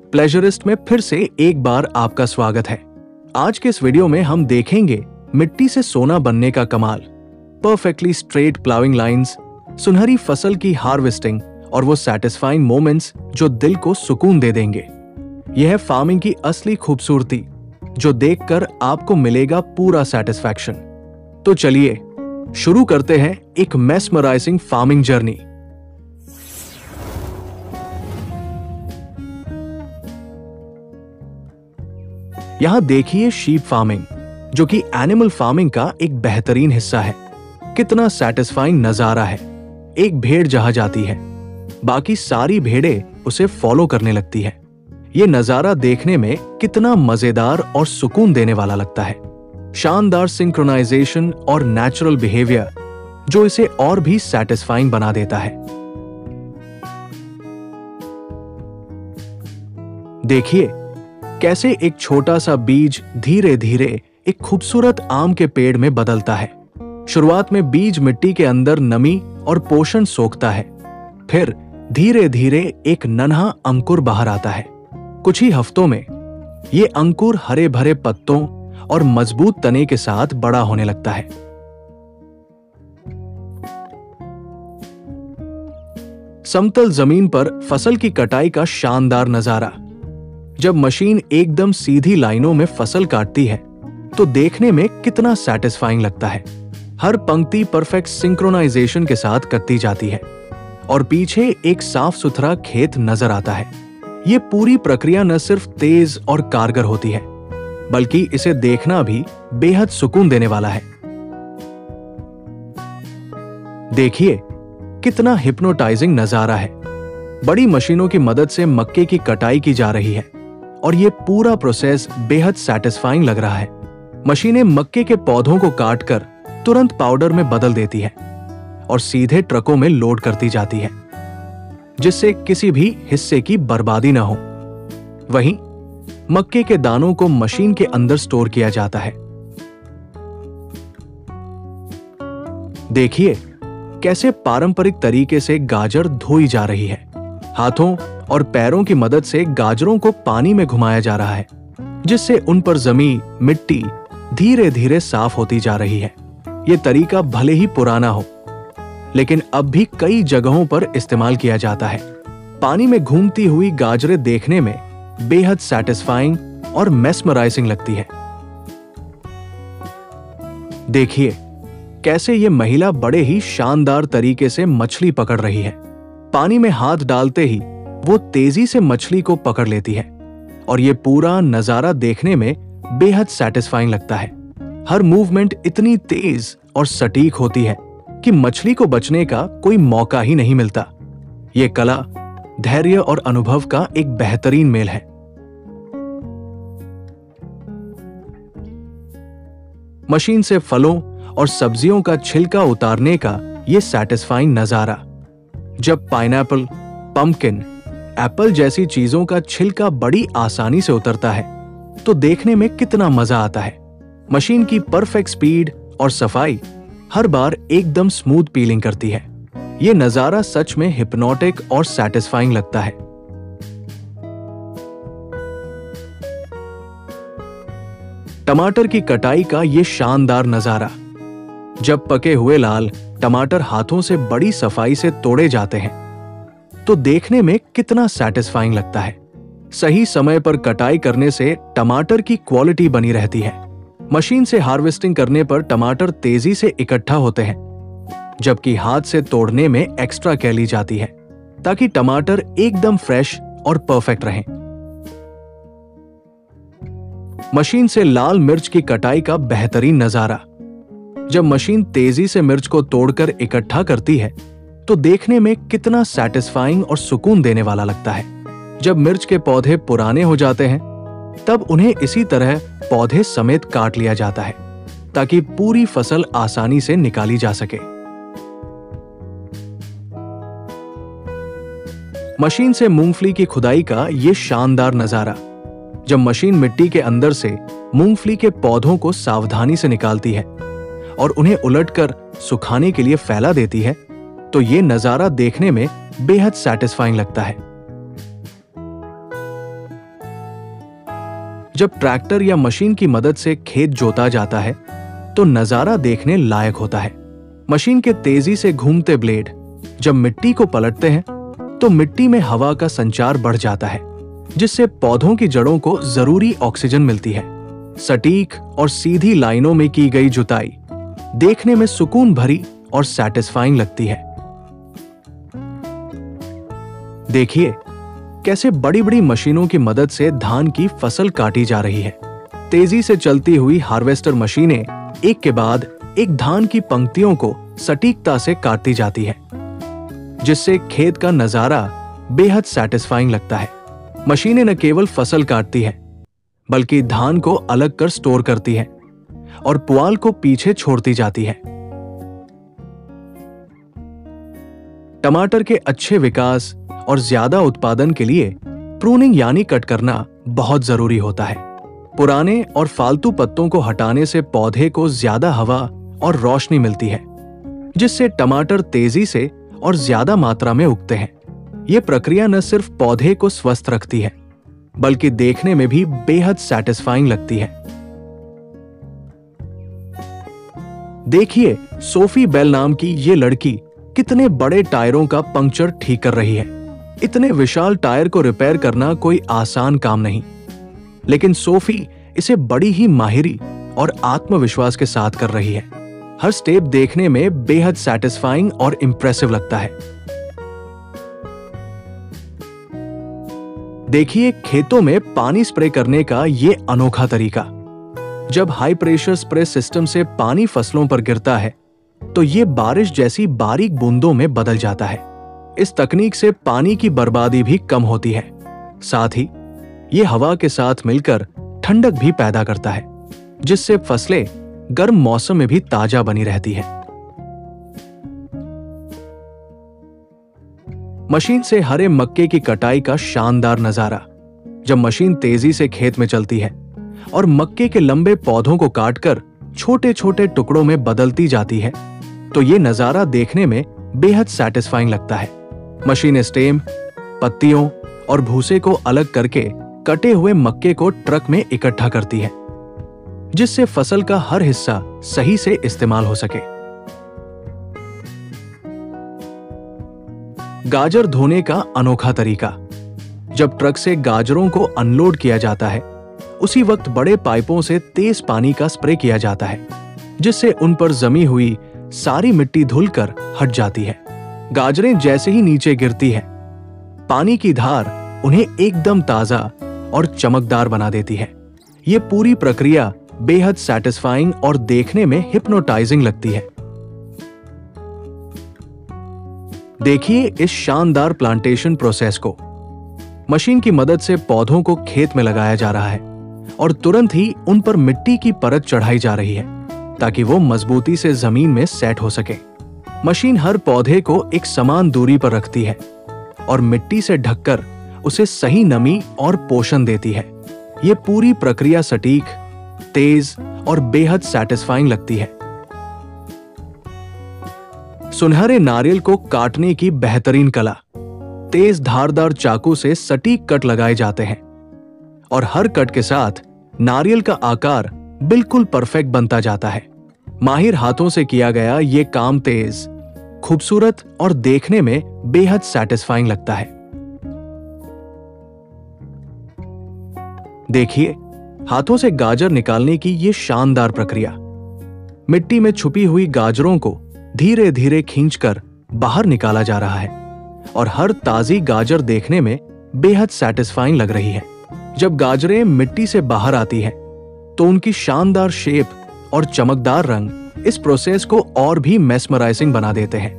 प्लेजरिस्ट में फिर से एक बार आपका स्वागत है। आज के इस वीडियो में हम देखेंगे मिट्टी से सोना बनने का कमाल, परफेक्टली स्ट्रेट प्लाविंग लाइंस, सुनहरी फसल की हार्वेस्टिंग और वो सैटिस्फाइंग मोमेंट्स जो दिल को सुकून दे देंगे। यह है फार्मिंग की असली खूबसूरती जो देखकर आपको मिलेगा पूरा सैटिस्फैक्शन। तो चलिए शुरू करते हैं एक मेस्मराइजिंग फार्मिंग जर्नी। यहां देखिए शीप फार्मिंग, जो कि एनिमल फार्मिंग का एक बेहतरीन हिस्सा है। कितना सैटिस्फाइंग नजारा है। एक भेड़ जहां जाती है, बाकी सारी भेड़ें उसे फॉलो करने लगती है। ये नजारा देखने में कितना मजेदार और सुकून देने वाला लगता है। शानदार सिंक्रोनाइजेशन और नेचुरल बिहेवियर जो इसे और भी सैटिस्फाइंग बना देता है। देखिए कैसे एक छोटा सा बीज धीरे धीरे एक खूबसूरत आम के पेड़ में बदलता है। शुरुआत में बीज मिट्टी के अंदर नमी और पोषण सोखता है, फिर धीरे धीरे एक नन्हा अंकुर बाहर आता है। कुछ ही हफ्तों में ये अंकुर हरे भरे पत्तों और मजबूत तने के साथ बड़ा होने लगता है। समतल जमीन पर फसल की कटाई का शानदार नजारा। जब मशीन एकदम सीधी लाइनों में फसल काटती है तो देखने में कितना सैटिस्फाइंग लगता है। हर पंक्ति परफेक्ट सिंक्रोनाइजेशन के साथ कटती जाती है और पीछे एक साफ सुथरा खेत नजर आता है। ये पूरी प्रक्रिया न सिर्फ तेज और कारगर होती है, बल्कि इसे देखना भी बेहद सुकून देने वाला है। देखिए कितना हिप्नोटाइजिंग नजारा है। बड़ी मशीनों की मदद से मक्के की कटाई की जा रही है और ये पूरा प्रोसेस बेहद सैटिस्फाइंग लग रहा है। मशीनें मक्के के पौधों को काटकर तुरंत पाउडर में बदल देती है और सीधे ट्रकों में लोड करती जाती है, जिससे किसी भी हिस्से की बर्बादी न हो। वहीं मक्के के दानों को मशीन के अंदर स्टोर किया जाता है। देखिए कैसे पारंपरिक तरीके से गाजर धोई जा रही है। हाथों और पैरों की मदद से गाजरों को पानी में घुमाया जा रहा है, जिससे उन पर जमी मिट्टी धीरे धीरे साफ होती जा रही है। यह तरीका भले ही पुराना हो, लेकिन अब भी कई जगहों पर इस्तेमाल किया जाता है। पानी में घूमती हुई गाजरें देखने में बेहद सैटिस्फाइंग और मेस्मराइजिंग लगती है। देखिए कैसे ये महिला बड़े ही शानदार तरीके से मछली पकड़ रही है। पानी में हाथ डालते ही वो तेजी से मछली को पकड़ लेती है और ये पूरा नजारा देखने में बेहद सैटिस्फाइंग लगता है। हर मूवमेंट इतनी तेज और सटीक होती है कि मछली को बचने का कोई मौका ही नहीं मिलता। ये कला, धैर्य और अनुभव का एक बेहतरीन मेल है। मशीन से फलों और सब्जियों का छिलका उतारने का ये सैटिस्फाइंग नजारा। जब पाइनएप्पल, पंपकिन, एप्पल जैसी चीजों का छिलका बड़ी आसानी से उतरता है तो देखने में कितना मजा आता है। मशीन की परफेक्ट स्पीड और सफाई हर बार एकदम स्मूथ पीलिंग करती है। यह नजारा सच में हिप्नोटिक और सैटिस्फाइंग लगता है। टमाटर की कटाई का यह शानदार नजारा। जब पके हुए लाल टमाटर हाथों से बड़ी सफाई से तोड़े जाते हैं तो देखने में कितना सैटिस्फाइंग लगता है। सही समय पर कटाई करने से टमाटर की क्वालिटी बनी रहती है। मशीन से हार्वेस्टिंग करने पर टमाटर तेजी से इकट्ठा होते हैं, जबकि हाथ से तोड़ने में एक्स्ट्रा केयर ली जाती है ताकि टमाटर एकदम फ्रेश और परफेक्ट रहें। मशीन से लाल मिर्च की कटाई का बेहतरीन नजारा। जब मशीन तेजी से मिर्च को तोड़कर इकट्ठा करती है तो देखने में कितना सैटिस्फाइंग और सुकून देने वाला लगता है। जब मिर्च के पौधे पुराने हो जाते हैं तब उन्हें इसी तरह पौधे समेत काट लिया जाता है ताकि पूरी फसल आसानी से निकाली जा सके। मशीन से मूंगफली की खुदाई का यह शानदार नजारा। जब मशीन मिट्टी के अंदर से मूंगफली के पौधों को सावधानी से निकालती है और उन्हें उलटकर सुखाने के लिए फैला देती है तो ये नजारा देखने में बेहद सैटिस्फाइंग लगता है। जब ट्रैक्टर या मशीन की मदद से खेत जोता जाता है तो नजारा देखने लायक होता है। मशीन के तेजी से घूमते ब्लेड जब मिट्टी को पलटते हैं तो मिट्टी में हवा का संचार बढ़ जाता है, जिससे पौधों की जड़ों को जरूरी ऑक्सीजन मिलती है। सटीक और सीधी लाइनों में की गई जुताई देखने में सुकून भरी और सैटिस्फाइंग लगती है। देखिए कैसे बड़ी बड़ी मशीनों की मदद से धान की फसल काटी जा रही है। तेजी से चलती हुई हार्वेस्टर मशीनें एक के बाद एक धान की पंक्तियों को सटीकता से काटती जाती है, जिससे खेत का नजारा बेहद सैटिस्फाइंग लगता है। मशीनें न केवल फसल काटती है बल्कि धान को अलग कर स्टोर करती है और पुआल को पीछे छोड़ती जाती है। टमाटर के अच्छे विकास और ज्यादा उत्पादन के लिए प्रूनिंग यानी कट करना बहुत जरूरी होता है। पुराने और फालतू पत्तों को हटाने से पौधे को ज्यादा हवा और रोशनी मिलती है, जिससे टमाटर तेजी से और ज्यादा मात्रा में उगते हैं। यह प्रक्रिया न सिर्फ पौधे को स्वस्थ रखती है बल्कि देखने में भी बेहद सैटिस्फाइंग लगती है। देखिए सोफी बेल नाम की ये लड़की कितने बड़े टायरों का पंक्चर ठीक कर रही है। इतने विशाल टायर को रिपेयर करना कोई आसान काम नहीं, लेकिन सोफी इसे बड़ी ही माहिरी और आत्मविश्वास के साथ कर रही है। हर स्टेप देखने में बेहद सैटिस्फाइंग और इंप्रेसिव लगता है। देखिए खेतों में पानी स्प्रे करने का ये अनोखा तरीका। जब हाई प्रेशर स्प्रे सिस्टम से पानी फसलों पर गिरता है तो ये बारिश जैसी बारीक बूंदों में बदल जाता है। इस तकनीक से पानी की बर्बादी भी कम होती है, साथ ही ये हवा के साथ मिलकर ठंडक भी पैदा करता है, जिससे फसलें गर्म मौसम में भी ताजा बनी रहती है। मशीन से हरे मक्के की कटाई का शानदार नजारा। जब मशीन तेजी से खेत में चलती है और मक्के के लंबे पौधों को काटकर छोटे छोटे टुकड़ों में बदलती जाती है तो ये नजारा देखने में बेहद सैटिस्फाइंग लगता है। मशीन स्टेम, पत्तियों और भूसे को अलग करके कटे हुए मक्के को ट्रक में इकट्ठा करती है, जिससे फसल का हर हिस्सा सही से इस्तेमाल हो सके। गाजर धोने का अनोखा तरीका। जब ट्रक से गाजरों को अनलोड किया जाता है उसी वक्त बड़े पाइपों से तेज पानी का स्प्रे किया जाता है, जिससे उन पर जमी हुई सारी मिट्टी धुलकर हट जाती है। गाजरें जैसे ही नीचे गिरती है पानी की धार उन्हें एकदम ताजा और चमकदार बना देती है। ये पूरी प्रक्रिया बेहद सैटिस्फाइंग और देखने में हिप्नोटाइजिंग लगती है। देखिए इस शानदार प्लांटेशन प्रोसेस को। मशीन की मदद से पौधों को खेत में लगाया जा रहा है और तुरंत ही उन पर मिट्टी की परत चढ़ाई जा रही है ताकि वो मजबूती से जमीन में सेट हो सके। मशीन हर पौधे को एक समान दूरी पर रखती है और मिट्टी से ढककर उसे सही नमी और पोषण देती है। ये पूरी प्रक्रिया सटीक, तेज और बेहद सैटिस्फाइंग लगती है। सुनहरे नारियल को काटने की बेहतरीन कला। तेज धारदार चाकू से सटीक कट लगाए जाते हैं और हर कट के साथ नारियल का आकार बिल्कुल परफेक्ट बनता जाता है। माहिर हाथों से किया गया ये काम तेज, खूबसूरत और देखने में बेहद सैटिस्फाइंग लगता है। देखिए हाथों से गाजर निकालने की ये शानदार प्रक्रिया। मिट्टी में छुपी हुई गाजरों को धीरे धीरे खींचकर बाहर निकाला जा रहा है और हर ताजी गाजर देखने में बेहद सैटिस्फाइंग लग रही है। जब गाजरें मिट्टी से बाहर आती हैं, तो उनकी शानदार शेप और चमकदार रंग इस प्रोसेस को और भी मेस्मराइजिंग बना देते हैं।